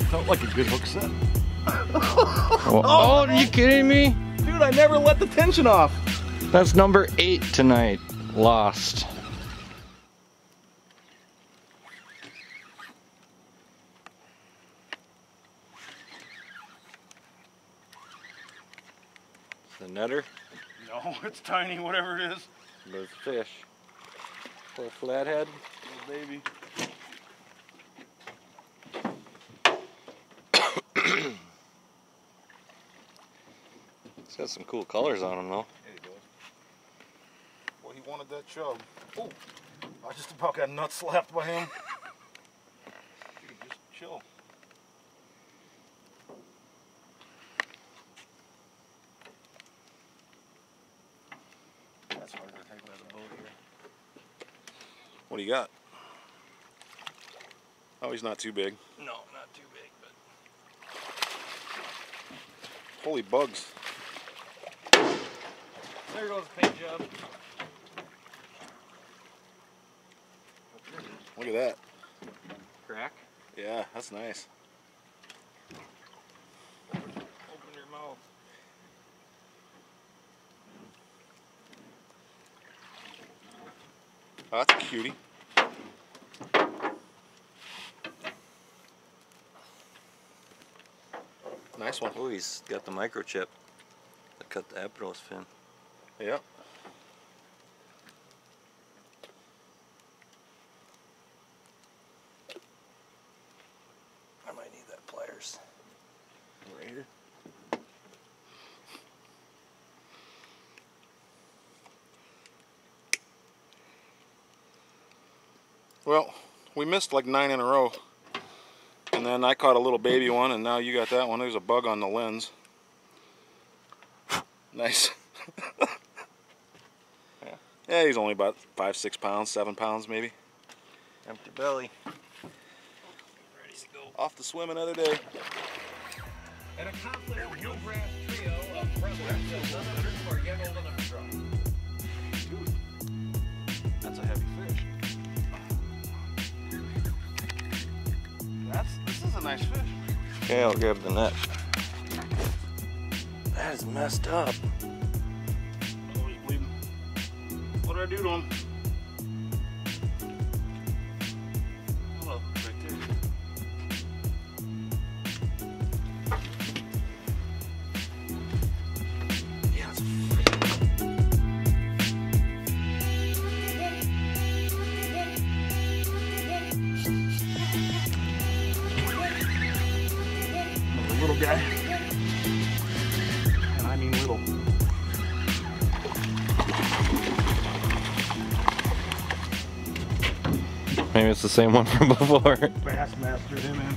That felt like a good hook set. Oh, are you kidding me? Dude, I never let the tension off. That's number 8 tonight. Lost. The netter? No, it's tiny, whatever it is. There's fish. Little flathead. Little baby. It's got some cool colors on him though. There he goes. Well, he wanted that chub. Oh, I just about got nut slapped by him. Dude, just chill. That's harder to take by the boat here. What do you got? Oh, he's not too big. No, not too big, but Holy bugs. there goes the paint job. Look at that. Crack. Yeah, that's nice. Open your mouth. Oh, that's a cutie. Nice one. Oh, he's got the microchip that cut the Aperos fin. Yep. I might need that pliers. Right here. Well, we missed like 9 in a row. And then I caught a little baby one, and now you got that one. There's a bug on the lens. Nice. Yeah. Yeah, he's only about 5, 6 pounds, 7 pounds maybe. Empty belly. Ready to go. Off to swim another day. An accomplished bluegrass trio of brothers are yet old enough to draw. Dude, that's a heavy fish. This is a nice fish. Okay, I'll grab the net. That is messed up. Oh, he's bleeding. What did I do to him? Hello, right there. Yeah, it's a little guy. And I mean little. Maybe it's the same one from before. Bassmaster him in.